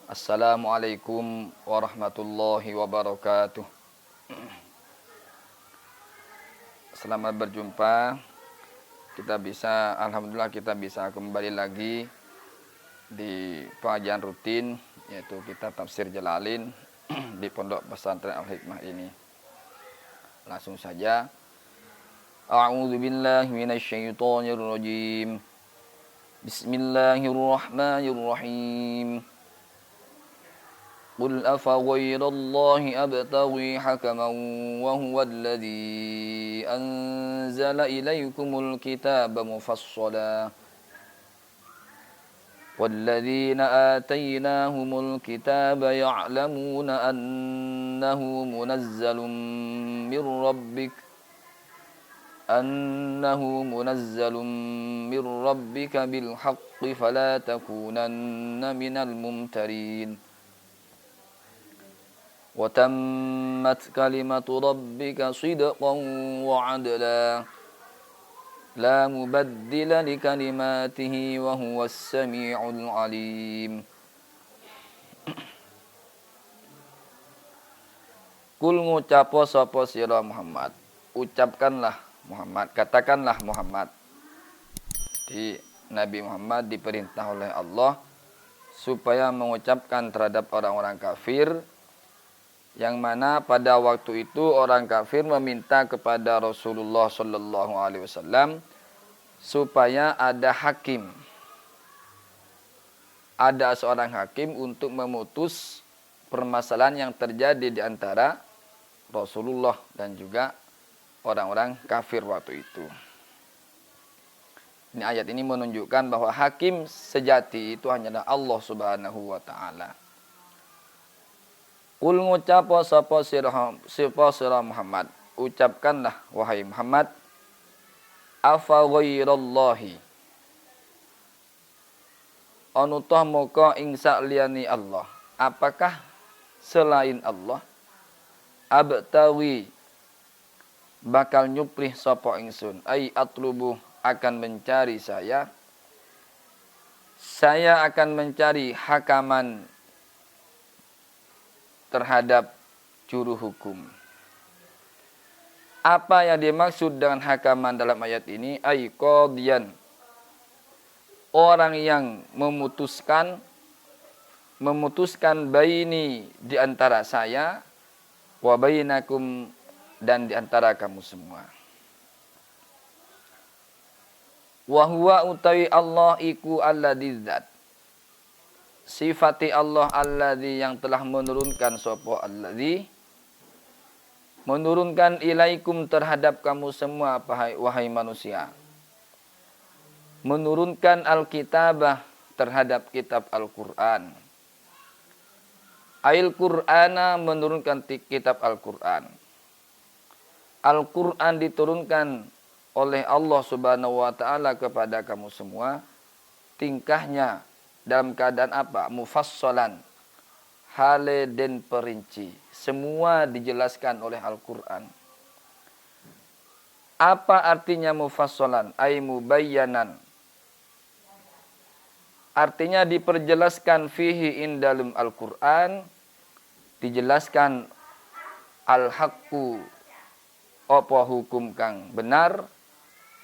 Assalamualaikum warahmatullahi wabarakatuh. Selamat berjumpa. Alhamdulillah kita bisa kembali lagi di pengajian rutin, yaitu kita tafsir Jalalin di Pondok Pesantren Al-Hikmah ini. Langsung saja. A'udzu billahi minasyaitonir rajim. Bismillahirrahmanirrahim. قل أفغير الله أبتغي حكما وهو الذي أنزل إليكم الكتاب مفصلا والذين آتيناهم الكتاب يعلمون أنه منزل من ربك بالحق فلا تكونن من الممترين وتمت كلمة ربك صدقا وعدلا لا مبدل لكلماته وهو السميع العليم Kul ngucapo sapa sira Muhammad, ucapkanlah Muhammad, katakanlah Muhammad. Di Nabi Muhammad diperintah oleh Allah supaya mengucapkan terhadap orang-orang kafir, yang mana pada waktu itu orang kafir meminta kepada Rasulullah Shallallahu Alaihi Wasallam supaya ada seorang hakim untuk memutus permasalahan yang terjadi di antara Rasulullah dan juga orang-orang kafir waktu itu. Ini ayat ini menunjukkan bahwa hakim sejati itu hanyalah Allah Subhanahu wa taala. Qul ngucapo sapa sira Muhammad, ucapkanlah wahai Muhammad, afa ghairallahi anu toh moko ing sakliyane Allah, apakah selain Allah, abtawi bakal nyuplih sapa ingsun, ai atlubu akan mencari saya akan mencari hakaman terhadap juru hukum. Apa yang dimaksud dengan hakaman dalam ayat ini? Ay qadiyan, orang yang memutuskan baini, di antara saya, wa bainakum, dan di antara kamu semua. Wa huwa utawi Allah iku alladzi zat, sifati Allah alladzi yang telah menurunkan sapa alladzi, menurunkan ilaikum terhadap kamu semua wahai manusia, menurunkan alkitabah terhadap kitab Al-Qur'an. Ail Qur'ana, menurunkan kitab Al-Qur'an. Al-Qur'an diturunkan oleh Allah Subhanahu wa taala kepada kamu semua, tingkahnya dalam keadaan apa? Mufassalan, hale den perinci. Semua dijelaskan oleh Al-Qur'an. Apa artinya mufassalan? Ay mubayyanan. Artinya diperjelaskan fihi indalum Al-Qur'an, dijelaskan al-haqqu, apa hukum kang benar,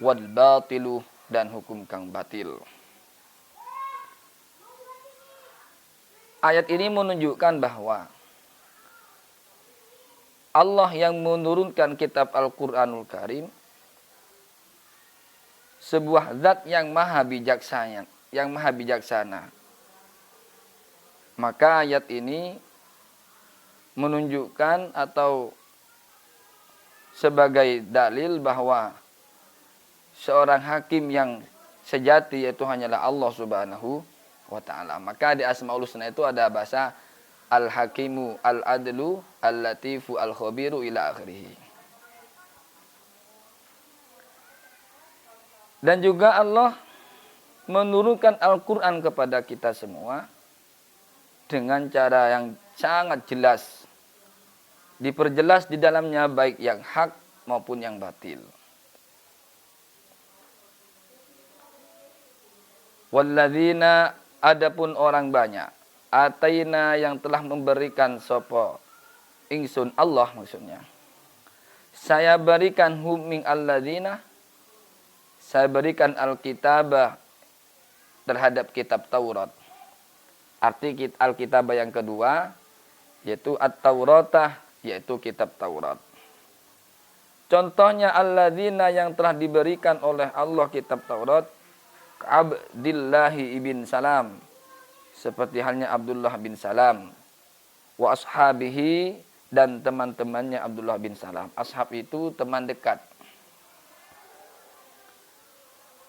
wal batilu, dan hukum kang batil. Ayat ini menunjukkan bahwa Allah yang menurunkan kitab Al-Quranul Karim, sebuah zat yang maha bijaksana. Maka ayat ini menunjukkan atau sebagai dalil bahwa seorang hakim yang sejati yaitu hanyalah Allah Subhanahu wa ta'ala. Maka di Asmaul Husna itu ada bahasa Al-Hakimu, Al-Adlu, Al-Latifu, Al-Khabiru ila akhirih. Dan juga Allah menurunkan Al-Quran kepada kita semua dengan cara yang sangat jelas. Diperjelas di dalamnya baik yang hak maupun yang batil. Walladzina, adapun orang banyak, ataina yang telah memberikan sopo ingsun Allah maksudnya. Saya berikan hum min alladzina, saya berikan alkitabah terhadap kitab Taurat. Arti alkitabah yang kedua yaitu at-Tauratah, yaitu kitab Taurat. Contohnya alladzina yang telah diberikan oleh Allah kitab Taurat, Abdillahi ibn Salam, seperti halnya Abdullah bin Salam, wa ashabihi, dan teman-temannya Abdullah bin Salam. Ashab itu teman dekat.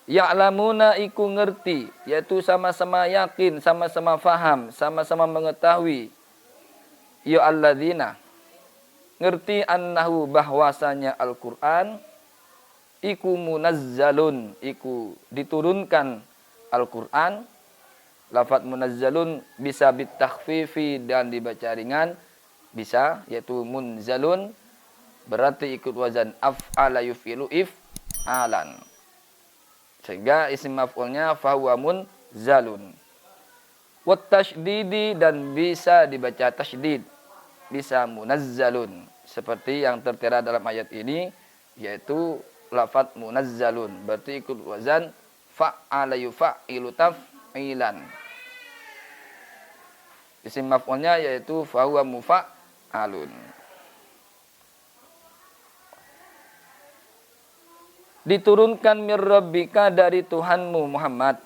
Ya'lamuna iku ngerti, yaitu sama-sama yakin, sama-sama faham, sama-sama mengetahui. Ya alladzina, ngerti annahu bahwasanya Al-Qur'an iku munazzalun, iku diturunkan Al-Qur'an. Lafaz munazzalun bisa bitakhfifi dan dibaca ringan, bisa, yaitu munzalun berarti ikut wazan af'ala yufilu if'alan. Sehingga isim maf'ulnya fahuwa munzalun. Wat tasydidi, dan bisa dibaca tasydid, bisa munazzalun, seperti yang tertera dalam ayat ini, yaitu lafaz munazzalun berarti ikut wazan fa'ala yufa'ilu taf'ilan. Isim maf'ulnya yaitu fahuwa mufa'alun. Diturunkan mir rabbika, dari Tuhanmu Muhammad.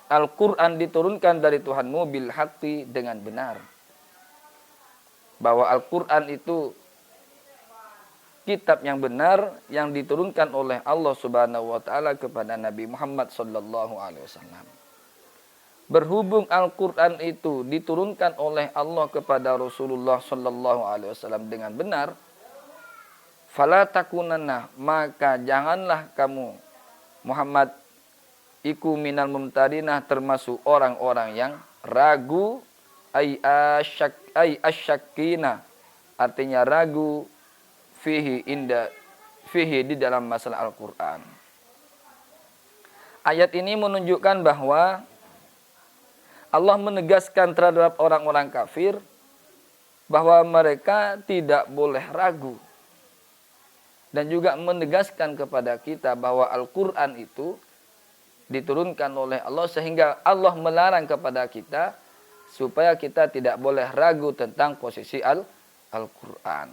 Al-Qur'an diturunkan dari Tuhanmu bil haqqi, dengan benar. Bahwa Al-Qur'an itu kitab yang benar yang diturunkan oleh Allah Subhanahu wa taala kepada Nabi Muhammad sallallahu alaihi wasallam. Berhubung Al-Qur'an itu diturunkan oleh Allah kepada Rasulullah sallallahu alaihi wasallam dengan benar, fala takunanna, maka janganlah kamu Muhammad iku minal mumtarinah, termasuk orang-orang yang ragu, ay asyakina, artinya ragu, fihi di dalam masalah Al-Qur'an. Ayat ini menunjukkan bahwa Allah menegaskan terhadap orang-orang kafir bahwa mereka tidak boleh ragu. Dan juga menegaskan kepada kita bahwa Al-Qur'an itu diturunkan oleh Allah, sehingga Allah melarang kepada kita supaya kita tidak boleh ragu tentang posisi Al-Qur'an.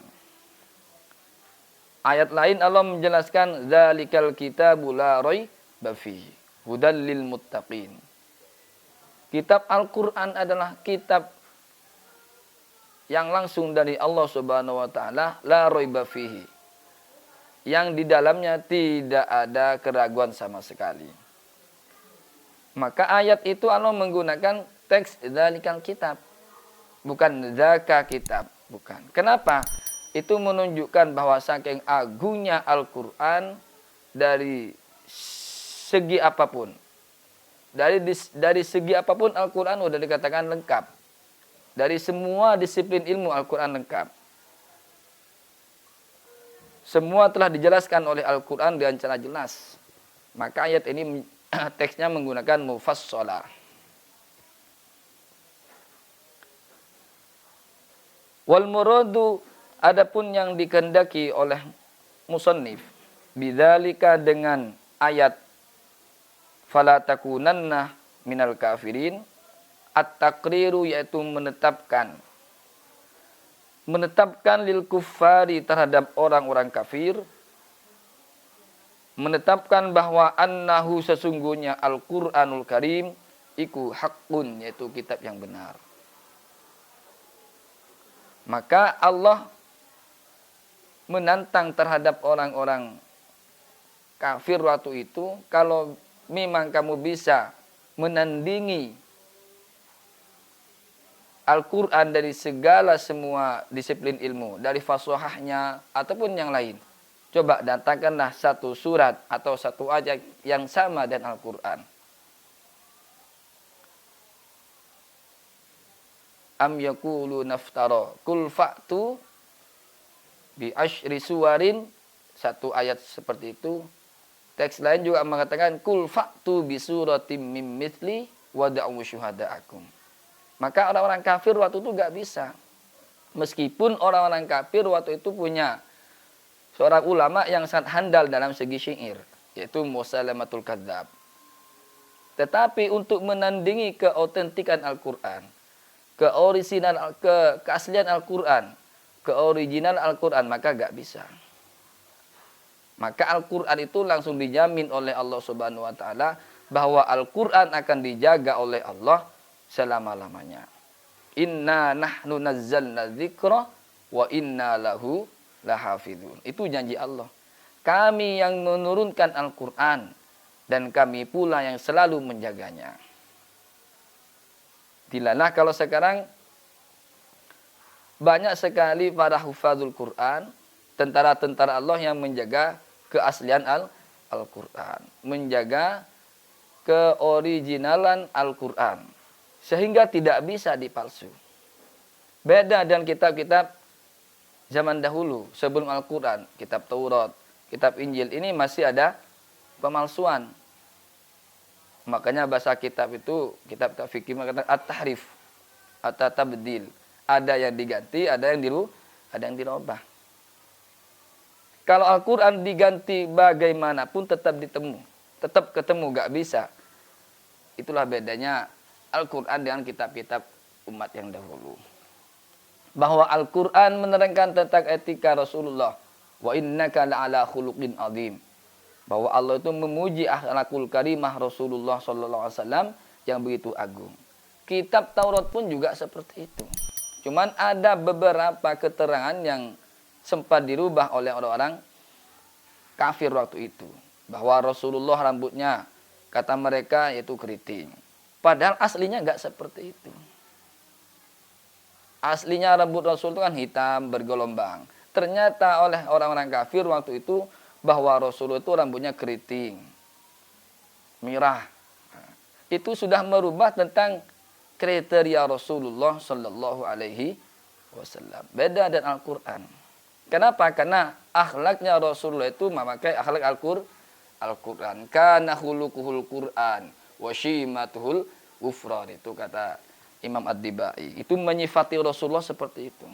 Ayat lain Allah menjelaskan zalikal kitabu la raiba fihi hudal lil muttaqin. Kitab Al-Qur'an adalah kitab yang langsung dari Allah Subhanahu wa taala, la raiba fihi, yang di dalamnya tidak ada keraguan sama sekali. Maka ayat itu Allah menggunakan teks zalikal kitab, bukan zaka kitab, bukan. Kenapa? Itu menunjukkan bahwa saking agungnya Al-Qur'an dari segi apapun. Dari segi apapun Al-Qur'an sudah dikatakan lengkap. Dari semua disiplin ilmu Al-Qur'an lengkap. Semua telah dijelaskan oleh Al-Qur'an dengan cara jelas. Maka ayat ini teksnya menggunakan mufassalah. Wal muradu, adapun yang dikehendaki oleh musannif bidzalika, dengan ayat fala takunanna minal kafirin, at-taqriru, yaitu menetapkan lil kuffari, terhadap orang-orang kafir, menetapkan bahwa annahu, sesungguhnya Al-Qur'anul Karim iku haqqun, yaitu kitab yang benar. Maka Allah menantang terhadap orang-orang kafir waktu itu, kalau memang kamu bisa menandingi Al-Qur'an dari segala semua disiplin ilmu, dari fasahahnya ataupun yang lain, coba datangkanlah satu surat atau satu ayat yang sama dengan Al-Qur'an. Am yaqulu naftara kul fa'tu bi asyri suwarin, satu ayat seperti itu. Teks lain juga mengatakan kul fa'tu bi suratim mim mithli wada'u syuhada'akum. Maka orang-orang kafir waktu itu gak bisa. Meskipun orang-orang kafir waktu itu punya seorang ulama yang sangat handal dalam segi syair, yaitu Musailamatul Kadzdzab. Tetapi untuk menandingi keautentikan Al-Quran, keaslian Al-Quran, keoriginal Al-Quran, maka gak bisa. Maka Al-Quran itu langsung dijamin oleh Allah Subhanahu wa taala bahwa Al-Quran akan dijaga oleh Allah selama-lamanya. Inna nahnu nazzalna dzikra wa inna lahu lahafidun. Itu janji Allah. Kami yang menurunkan Al-Quran dan kami pula yang selalu menjaganya. Dilalah kalau sekarang banyak sekali para hufadzul Quran, tentara-tentara Allah yang menjaga keaslian Al-Quran, menjaga keoriginalan Al-Quran, sehingga tidak bisa dipalsu. Beda dengan kitab-kitab zaman dahulu sebelum Al-Quran, kitab Taurat, kitab Injil, ini masih ada pemalsuan. Makanya bahasa kitab itu, kitab fikih mengatakan at-tahrif, at-tabdil. Ada yang diganti, ada yang dirubah. Kalau Al-Quran diganti bagaimanapun tetap ketemu, gak bisa. Itulah bedanya Al-Quran dengan kitab-kitab umat yang dahulu. Bahwa Al-Quran menerangkan tentang etika Rasulullah. Wa innaka la'ala khuluqin azim. Bahwa Allah itu memuji akhlakul karimah Rasulullah SAW yang begitu agung. Kitab Taurat pun juga seperti itu. Cuman ada beberapa keterangan yang sempat dirubah oleh orang-orang kafir waktu itu. Bahwa Rasulullah rambutnya, kata mereka, yaitu keriting. Padahal aslinya nggak seperti itu. Aslinya rambut Rasul itu kan hitam, bergelombang. Ternyata oleh orang-orang kafir waktu itu, bahwa Rasulullah itu rambutnya keriting, merah. Itu sudah merubah tentang kriteria Rasulullah Sallallahu Alaihi Wasallam. Beda dengan Al-Quran. Kenapa? Karena akhlaknya Rasulullah itu memakai akhlak Al-Quran. Kana khuluquhul Quran wa shimatuhul ghufran. Itu kata Imam Ad-Dibai. Itu menyifati Rasulullah seperti itu.